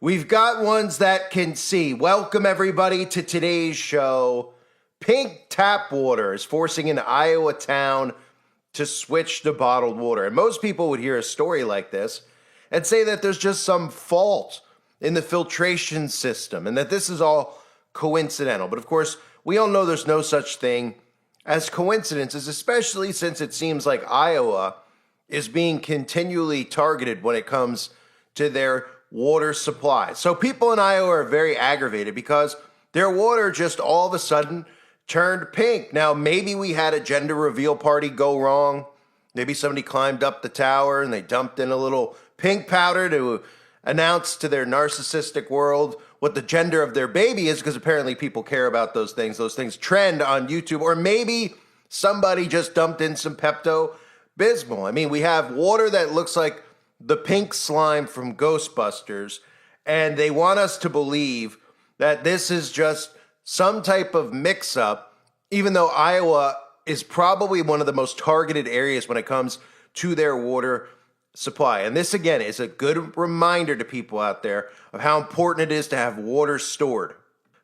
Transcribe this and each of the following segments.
We've got ones that can see. Welcome, everybody, to today's show. Pink tap water is forcing an Iowa town to switch to bottled water. And most people would hear a story like this and say that there's just some fault in the filtration system and that this is all coincidental. But of course, we all know there's no such thing as coincidences, especially since it seems like Iowa is being continually targeted when it comes to their water supply. So people in Iowa are very aggravated because their water just all of a sudden turned pink. Now, maybe we had a gender reveal party go wrong. Maybe somebody climbed up the tower and they dumped in a little pink powder to announce to their narcissistic world what the gender of their baby is, because apparently people care about those things. Those things trend on YouTube. Or maybe somebody just dumped in some Pepto-Bismol. I mean, we have water that looks like the pink slime from Ghostbusters, and they want us to believe that this is just some type of mix-up, even though Iowa is probably one of the most targeted areas when it comes to their water supply. And this, again, is a good reminder to people out there of how important it is to have water stored.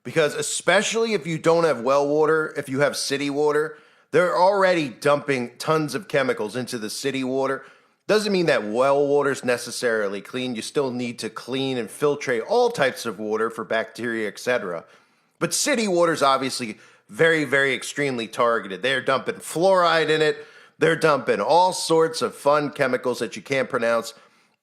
Because especially if you don't have well water, if you have city water, they're already dumping tons of chemicals into the city water. Doesn't mean that well water is necessarily clean. You still need to clean and filtrate all types of water for bacteria, etc. But city water is obviously very, very extremely targeted. They're dumping fluoride in it. They're dumping all sorts of fun chemicals that you can't pronounce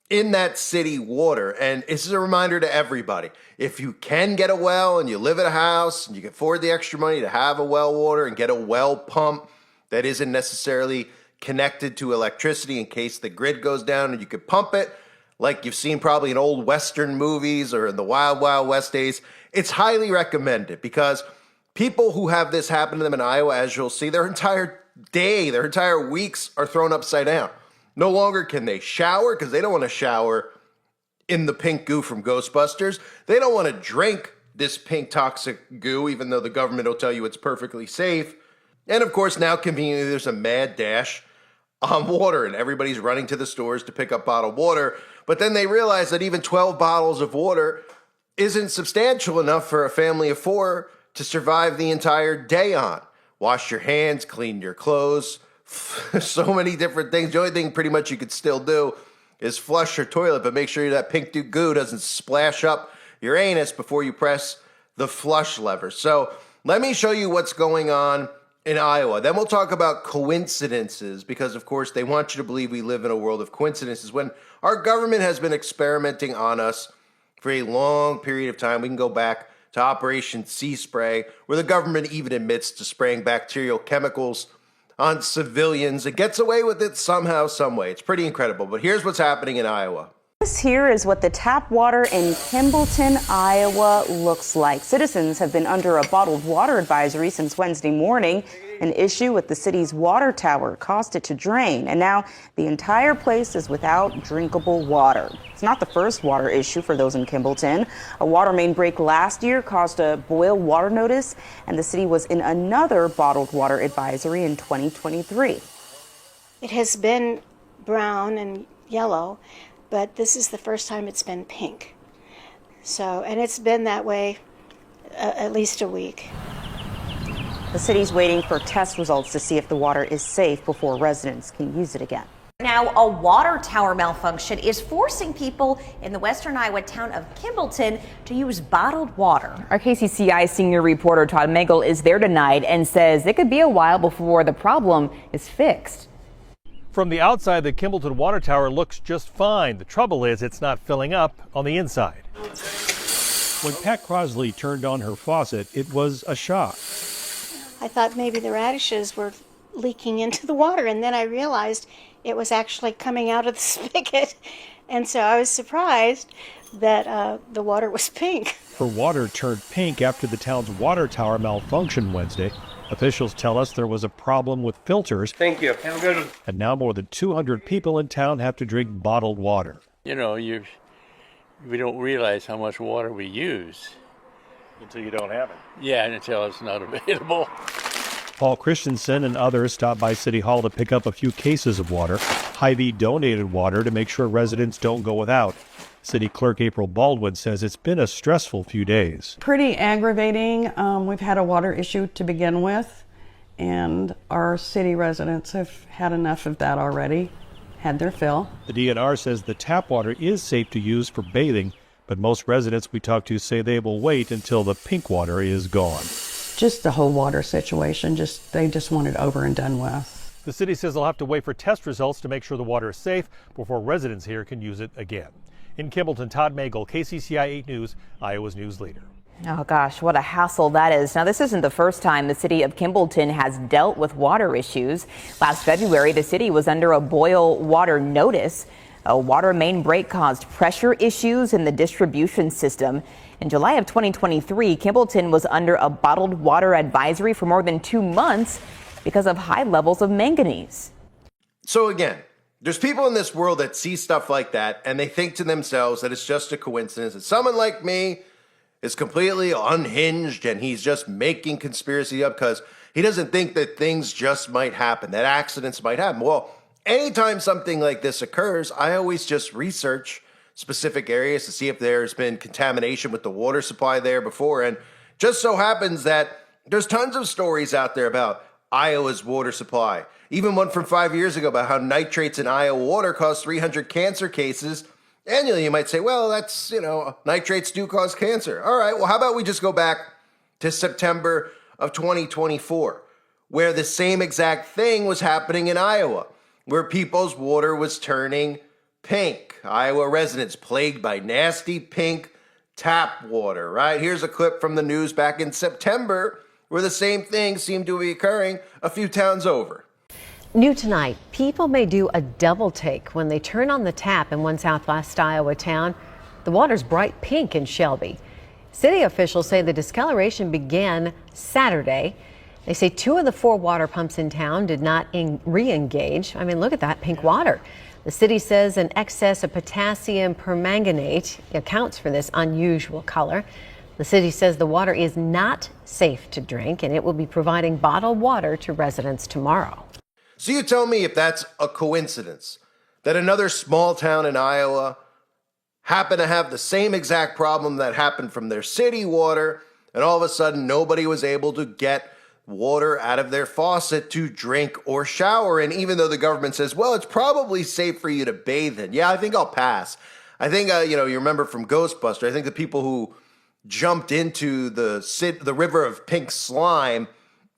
in that city water. And this is a reminder to everybody. If you can get a well and you live at a house and you can afford the extra money to have a well water and get a well pump that isn't necessarily connected to electricity in case the grid goes down, and you could pump it like you've seen probably in old Western movies or in the Wild Wild West days, it's highly recommended, because people who have this happen to them in Iowa, as you'll see, their entire day, their entire weeks are thrown upside down. No longer can they shower because they don't want to shower in the pink goo from Ghostbusters. They don't want to drink this pink toxic goo, even though the government will tell you it's perfectly safe. And of course, now conveniently, there's a mad dash on water, and everybody's running to the stores to pick up bottled water. But then they realize that even 12 bottles of water isn't substantial enough for a family of 4 to survive the entire day on. Wash your hands, clean your clothes, so many different things. The only thing pretty much you could still do is flush your toilet, but make sure that pink goo doesn't splash up your anus before you press the flush lever. So let me show you what's going on in Iowa. Then we'll talk about coincidences, because of course they want you to believe we live in a world of coincidences when our government has been experimenting on us for a long period of time. We can go back to Operation Sea Spray, where the government even admits to spraying bacterial chemicals on civilians. It gets away with it somehow, some way. It's pretty incredible. But here's what's happening in Iowa. This here is what the tap water in Kimbleton, Iowa looks like. Citizens have been under a bottled water advisory since Wednesday morning. An issue with the city's water tower caused it to drain, and now the entire place is without drinkable water. It's not the first water issue for those in Kimbleton. A water main break last year caused a boil water notice, and the city was in another bottled water advisory in 2023. It has been brown and yellow, but this is the first time it's been pink. So, and it's been that way at least a week. The city's waiting for test results to see if the water is safe before residents can use it again. Now, a water tower malfunction is forcing people in the western Iowa town of Kimbleton to use bottled water. Our KCCI senior reporter Todd Magel is there tonight and says it could be a while before the problem is fixed. From the outside, the Kimbleton water tower looks just fine. The trouble is it's not filling up on the inside. When Pat Crosley turned on her faucet, it was a shock. I thought maybe the radishes were leaking into the water, and then I realized it was actually coming out of the spigot. And so I was surprised that the water was pink. Her water turned pink after the town's water tower malfunctioned Wednesday. Officials tell us there was a problem with filters. Thank you. Have a good one. And now more than 200 people in town have to drink bottled water. You know, we don't realize how much water we use. Until you don't have it. Yeah, until it's not available. Paul Christensen and others stopped by City Hall to pick up a few cases of water. Hy-Vee donated water to make sure residents don't go without. City Clerk April Baldwin says it's been a stressful few days. Pretty aggravating. We've had a water issue to begin with, and our city residents have had enough of that already, had their fill. The DNR says the tap water is safe to use for bathing, but most residents we talked to say they will wait until the pink water is gone. Just the whole water situation, they just want it over and done with. The city says they'll have to wait for test results to make sure the water is safe before residents here can use it again. In Kimbleton, Todd Magel, KCCI 8 News, Iowa's news leader. Oh gosh, what a hassle that is. Now, this isn't the first time the city of Kimbleton has dealt with water issues. Last February, the city was under a boil water notice. A water main break caused pressure issues in the distribution system. In July of 2023, Kimbleton was under a bottled water advisory for more than 2 months because of high levels of manganese. So again, there's people in this world that see stuff like that and they think to themselves that it's just a coincidence, that someone like me is completely unhinged and he's just making conspiracy up because he doesn't think that things just might happen, that accidents might happen. Well, anytime something like this occurs, I always just research specific areas to see if there's been contamination with the water supply there before. And just so happens that there's tons of stories out there about Iowa's water supply. Even one from 5 years ago about how nitrates in Iowa water cause 300 cancer cases annually. You might say, well, that's, nitrates do cause cancer. All right, well, how about we just go back to September of 2024, where the same exact thing was happening in Iowa, where people's water was turning pink. Iowa residents plagued by nasty pink tap water, right? Here's a clip from the news back in September where the same thing seemed to be occurring a few towns over. New tonight, people may do a double take when they turn on the tap in one southwest Iowa town. The water's bright pink in Shelby. City officials say the discoloration began Saturday. They say 2 of the 4 water pumps in town did not re-engage. I mean, look at that pink water. The city says an excess of potassium permanganate accounts for this unusual color. The city says the water is not safe to drink and it will be providing bottled water to residents tomorrow. So you tell me if that's a coincidence that another small town in Iowa happened to have the same exact problem that happened from their city water, and all of a sudden nobody was able to get water out of their faucet to drink or shower. And even though the government says, well, it's probably safe for you to bathe in. Yeah, I think I'll pass. I think, you remember from Ghostbusters, I think the people who jumped into the river of pink slime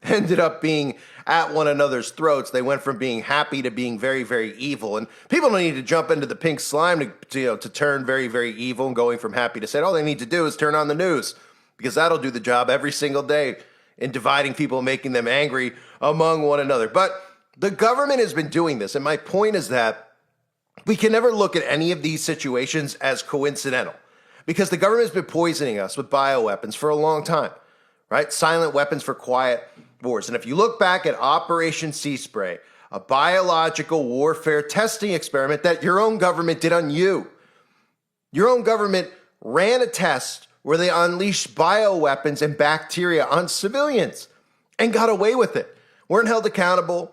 ended up being at one another's throats. They went from being happy to being very, very evil. And people don't need to jump into the pink slime to turn very, very evil and going from happy to sad. All they need to do is turn on the news, because that'll do the job every single day in dividing people and making them angry among one another. But the government has been doing this. And my point is that we can never look at any of these situations as coincidental, because the government has been poisoning us with bioweapons for a long time, right? Silent weapons for quiet wars. And if you look back at Operation Sea Spray, a biological warfare testing experiment that your own government did on you, your own government ran a test where they unleashed bioweapons and bacteria on civilians and got away with it. Weren't held accountable.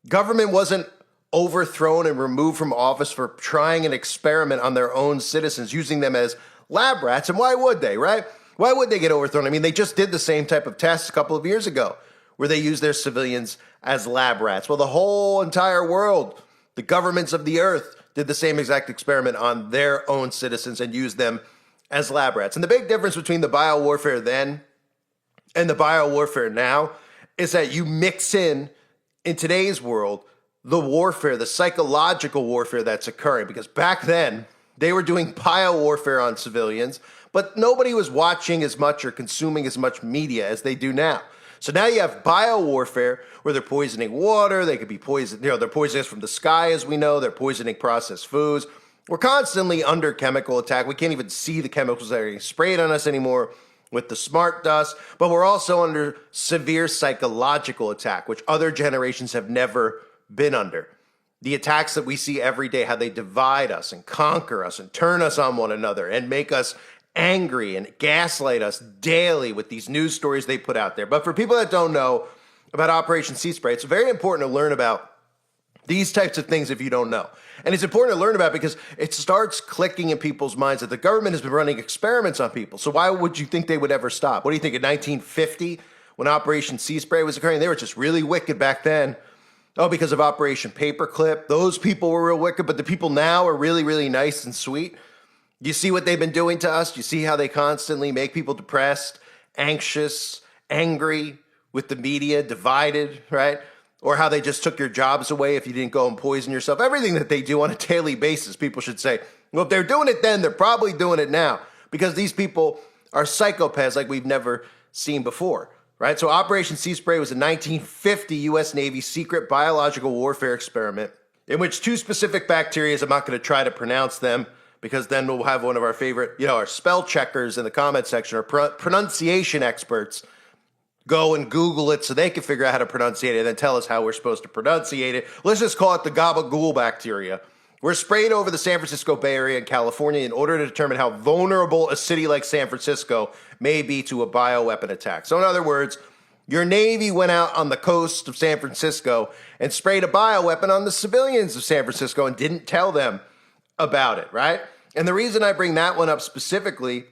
Government wasn't overthrown and removed from office for trying an experiment on their own citizens, using them as lab rats. And why would they, right? Why would they get overthrown? I mean, they just did the same type of test a couple of years ago where they used their civilians as lab rats. Well, the whole entire world, the governments of the earth, did the same exact experiment on their own citizens and used them as lab rats. And the big difference between the biowarfare then and the biowarfare now is that you mix in today's world, the warfare, the psychological warfare that's occurring. Because back then, they were doing biowarfare on civilians, but nobody was watching as much or consuming as much media as they do now. So now you have biowarfare where they're poisoning water, they could be poisoned, they're poisoning us from the sky, as we know, they're poisoning processed foods. We're constantly under chemical attack. We can't even see the chemicals that are getting sprayed on us anymore with the smart dust, but we're also under severe psychological attack, which other generations have never been under. The attacks that we see every day, how they divide us and conquer us and turn us on one another and make us angry and gaslight us daily with these news stories they put out there. But for people that don't know about Operation Sea Spray, it's very important to learn about These types of things if you don't know. And it's important to learn about because it starts clicking in people's minds that the government has been running experiments on people. So why would you think they would ever stop? What do you think, in 1950, when Operation Sea Spray was occurring, they were just really wicked back then. Oh, because of Operation Paperclip, those people were real wicked, but the people now are really, really nice and sweet. You see what they've been doing to us? You see how they constantly make people depressed, anxious, angry, with the media, divided, right? Or how they just took your jobs away if you didn't go and poison yourself. Everything that they do on a daily basis, people should say, well, if they're doing it then, they're probably doing it now, because these people are psychopaths like we've never seen before, right? So Operation Sea Spray was a 1950 U.S. Navy secret biological warfare experiment in which two specific bacteria, I'm not going to try to pronounce them, because then we'll have one of our favorite, our spell checkers in the comment section, or pronunciation experts, go and Google it so they can figure out how to pronunciate it and then tell us how we're supposed to pronunciate it. Let's just call it the gabagool bacteria. We're sprayed over the San Francisco Bay Area in California in order to determine how vulnerable a city like San Francisco may be to a bioweapon attack. So in other words, your Navy went out on the coast of San Francisco and sprayed a bioweapon on the civilians of San Francisco and didn't tell them about it, right? And the reason I bring that one up specifically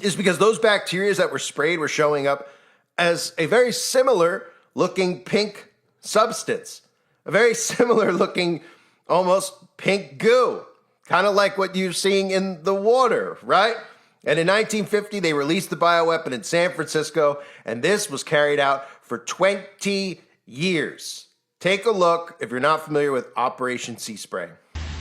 is because those bacteria that were sprayed were showing up as a very similar looking pink substance, a very similar looking almost pink goo, kind of like what you're seeing in the water, right? And in 1950, they released the bioweapon in San Francisco, and this was carried out for 20 years. Take a look if you're not familiar with Operation Sea Spray.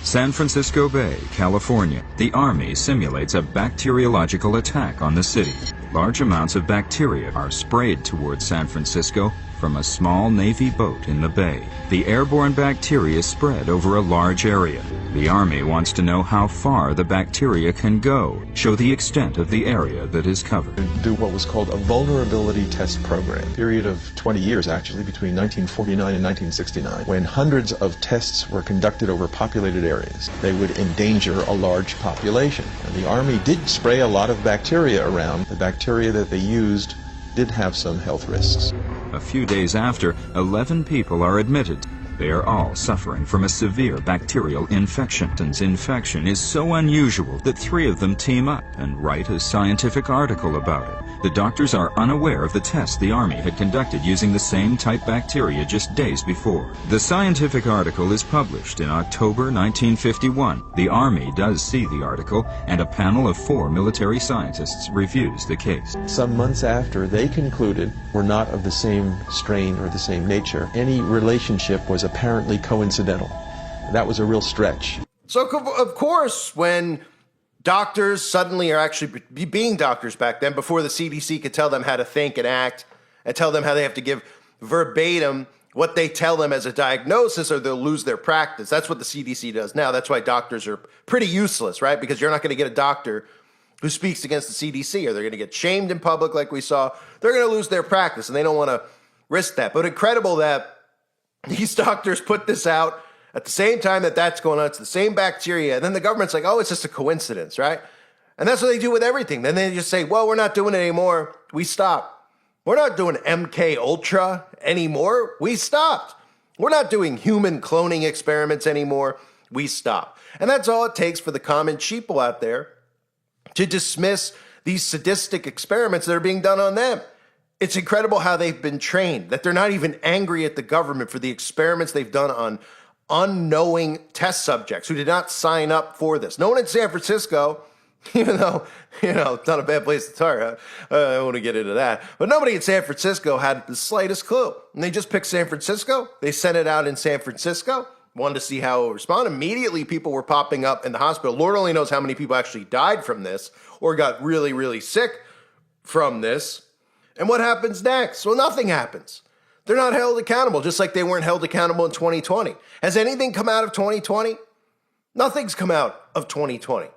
San Francisco Bay, California. The Army simulates a bacteriological attack on the city. Large amounts of bacteria are sprayed towards San Francisco from a small Navy boat in the bay. The airborne bacteria spread over a large area. The Army wants to know how far the bacteria can go, show the extent of the area that is covered. Do what was called a vulnerability test program, a period of 20 years actually, between 1949 and 1969, when hundreds of tests were conducted over populated areas. They would endanger a large population. And the Army did spray a lot of bacteria around. The bacteria that they used did have some health risks. A few days after, 11 people are admitted. They are all suffering from a severe bacterial infection. Infection is so unusual that 3 of them team up and write a scientific article about it. The doctors are unaware of the tests the Army had conducted using the same type bacteria just days before. The scientific article is published in October 1951. The Army does see the article, and a panel of 4 military scientists reviews the case. Some months after, they concluded were not of the same strain or the same nature. Any relationship was apparently coincidental. That was a real stretch. So, of course, when doctors suddenly are actually being doctors back then, before the CDC could tell them how to think and act and tell them how they have to give verbatim what they tell them as a diagnosis, or they'll lose their practice. That's what the CDC does now. That's why doctors are pretty useless, right? Because you're not going to get a doctor who speaks against the CDC, or they're going to get shamed in public like we saw. They're going to lose their practice, and they don't want to risk that. But incredible that these doctors put this out at the same time that that's going on. It's the same bacteria. And then the government's like, oh, it's just a coincidence, right? And that's what they do with everything. Then they just say, well, we're not doing it anymore. We stop. We're not doing MK Ultra anymore. We stopped. We're not doing human cloning experiments anymore. We stop. And that's all it takes for the common sheeple out there to dismiss these sadistic experiments that are being done on them. It's incredible how they've been trained, that they're not even angry at the government for the experiments they've done on unknowing test subjects who did not sign up for this. No one in San Francisco, even though, it's not a bad place to start. I don't want to get into that. But nobody in San Francisco had the slightest clue. And they just picked San Francisco. They sent it out in San Francisco, wanted to see how it would respond. Immediately, people were popping up in the hospital. Lord only knows how many people actually died from this or got really, really sick from this. And what happens next? Well, nothing happens. They're not held accountable, just like they weren't held accountable in 2020. Has anything come out of 2020? Nothing's come out of 2020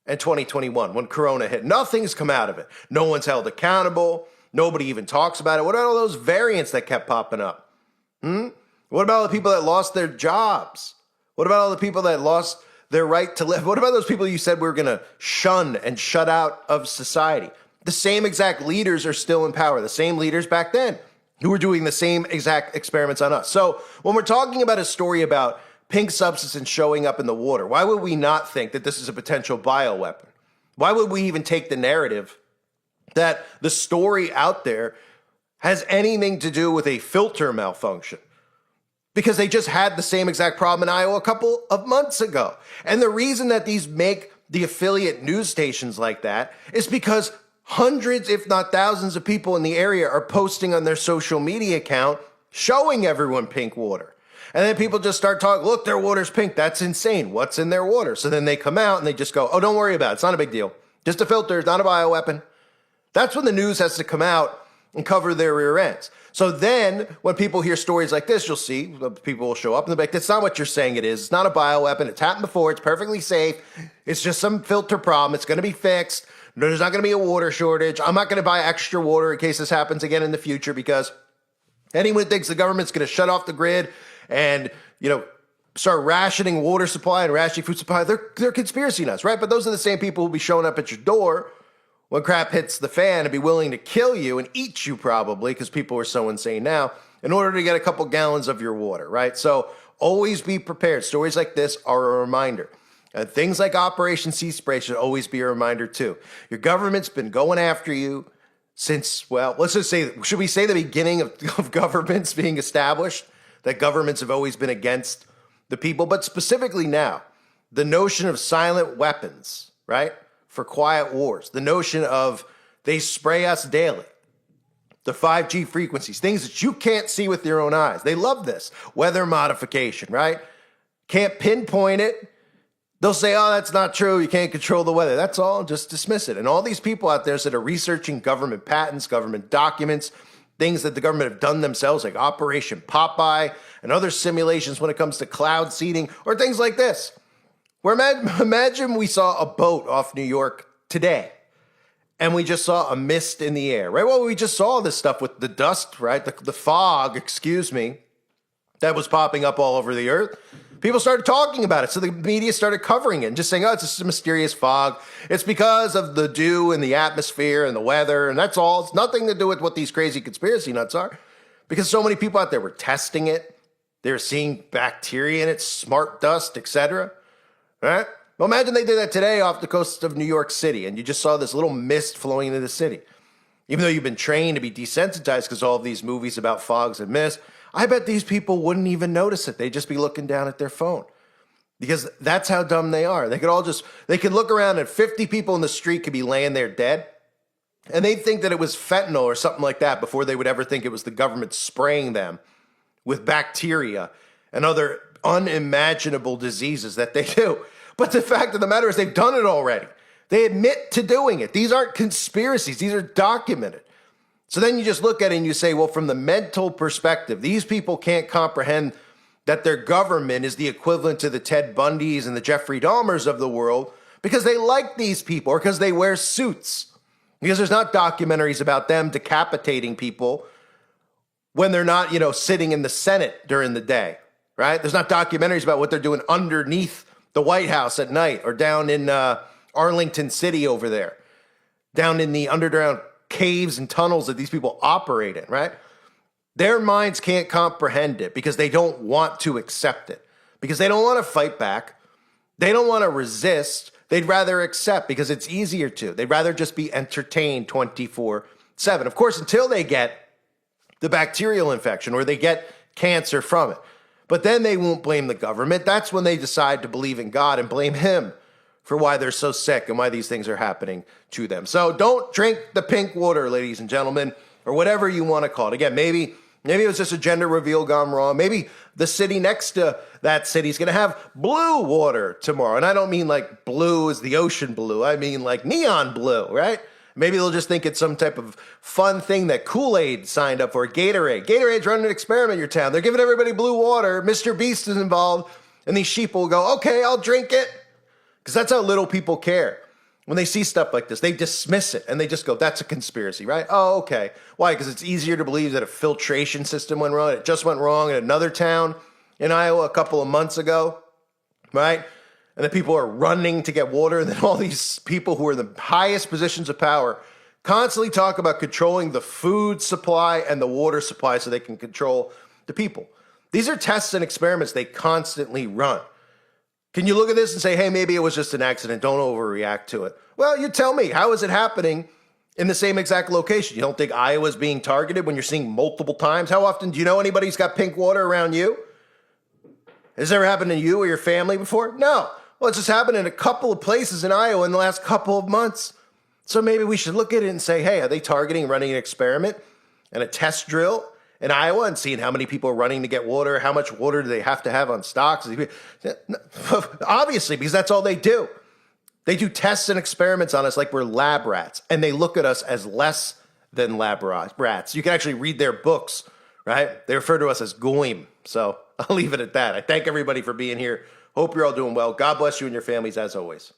and 2021 when Corona hit. Nothing's come out of it. No one's held accountable. Nobody even talks about it. What about all those variants that kept popping up? What about all the people that lost their jobs? What about all the people that lost their right to live? What about those people you said we were going to shun and shut out of society? The same exact leaders are still in power. The same leaders back then who are doing the same exact experiments on us. So when we're talking about a story about pink substance showing up in the water, why would we not think that this is a potential bioweapon? Why would we even take the narrative that the story out there has anything to do with a filter malfunction? Because they just had the same exact problem in Iowa a couple of months ago. And the reason that these make the affiliate news stations like that is because hundreds, if not thousands of people in the area are posting on their social media account showing everyone pink water. And then people just start talking, look, their water's pink. That's insane. What's in their water? So then they come out and they just go, oh, don't worry about it. It's not a big deal. Just a filter. It's not a bioweapon. That's when the news has to come out and cover their rear ends. So then when people hear stories like this, you'll see people will show up and they'll be like, that's not what you're saying it is. It's not a bioweapon. It's happened before. It's perfectly safe. It's just some filter problem. It's going to be fixed. There's not going to be a water shortage. I'm not going to buy extra water in case this happens again in the future, because anyone who thinks the government's going to shut off the grid and, start rationing water supply and rationing food supply, they're conspiracy nuts, right? But those are the same people who'll be showing up at your door when crap hits the fan and be willing to kill you and eat you probably, because people are so insane now, in order to get a couple gallons of your water, right? So always be prepared. Stories like this are a reminder. And things like Operation Sea Spray should always be a reminder too. Your government's been going after you since, well, let's just say, should we say the beginning of governments being established? That governments have always been against the people, but specifically now, the notion of silent weapons, right? For quiet wars, the notion of they spray us daily, the 5G frequencies, things that you can't see with your own eyes. They love this. Weather modification, right? Can't pinpoint it. They'll say, oh, that's not true. You can't control the weather. That's all. Just dismiss it. And all these people out there that are researching government patents, government documents, things that the government have done themselves, like Operation Popeye and other simulations when it comes to cloud seeding or things like this. Where imagine we saw a boat off New York today and we just saw a mist in the air, right? Well, we just saw this stuff with the dust, right? The fog, that was popping up all over the earth. People started talking about it. So the media started covering it and just saying, oh, it's just a mysterious fog. It's because of the dew and the atmosphere and the weather. And that's all. It's nothing to do with what these crazy conspiracy nuts are. Because so many people out there were testing it. They were seeing bacteria in it, smart dust, etc. Right? Well, imagine they did that today off the coast of New York City and you just saw this little mist flowing into the city. Even though you've been trained to be desensitized because all of these movies about fogs and mist, I bet these people wouldn't even notice it. They'd just be looking down at their phone because that's how dumb they are. They could look around and 50 people in the street could be laying there dead and they'd think that it was fentanyl or something like that before they would ever think it was the government spraying them with bacteria and other unimaginable diseases that they do. But the fact of the matter is they've done it already. They admit to doing it. These aren't conspiracies. These are documented. So then you just look at it and you say, well, from the mental perspective, these people can't comprehend that their government is the equivalent to the Ted Bundys and the Jeffrey Dahmers of the world because they like these people or because they wear suits. Because there's not documentaries about them decapitating people when they're not, sitting in the Senate during the day, right? There's not documentaries about what they're doing underneath the White House at night or down in Arlington City over there, down in the underground caves and tunnels that these people operate in, right? Their minds can't comprehend it because they don't want to accept it, because they don't want to fight back. They don't want to resist. They'd rather accept because it's easier to. They'd rather just be entertained 24/7. Of course, until they get the bacterial infection or they get cancer from it. But then they won't blame the government. That's when they decide to believe in God and blame him for why they're so sick and why these things are happening to them. So don't drink the pink water, ladies and gentlemen, or whatever you want to call it. Again, maybe it was just a gender reveal gone wrong. Maybe the city next to that city is going to have blue water tomorrow. And I don't mean like blue as the ocean blue. I mean like neon blue, right? Maybe they'll just think it's some type of fun thing that Kool-Aid signed up for. Gatorade. Gatorade's running an experiment in your town. They're giving everybody blue water. Mr. Beast is involved. And these sheep will go, okay, I'll drink it. Because that's how little people care. When they see stuff like this, they dismiss it and they just go, that's a conspiracy, right? Oh, okay. Why? Because it's easier to believe that a filtration system went wrong. It just went wrong in another town in Iowa a couple of months ago, right? And the people are running to get water. And then all these people who are in the highest positions of power constantly talk about controlling the food supply and the water supply so they can control the people. These are tests and experiments they constantly run. Can you look at this and say, hey, maybe it was just an accident, don't overreact to it? Well, you tell me, how is it happening in the same exact location? You don't think Iowa's being targeted when you're seeing multiple times? How often do you know anybody who's got pink water around you? Has this ever happened to you or your family before? No. Well, it's just happened in a couple of places in Iowa in the last couple of months. So maybe we should look at it and say, hey, are they targeting running an experiment and a test drill in Iowa and seeing how many people are running to get water? How much water do they have to have on stocks? Obviously, because that's all they do. They do tests and experiments on us like we're lab rats, and they look at us as less than lab rats. You can actually read their books, right? They refer to us as goyim. So I'll leave it at that. I thank everybody for being here. Hope you're all doing well. God bless you and your families as always.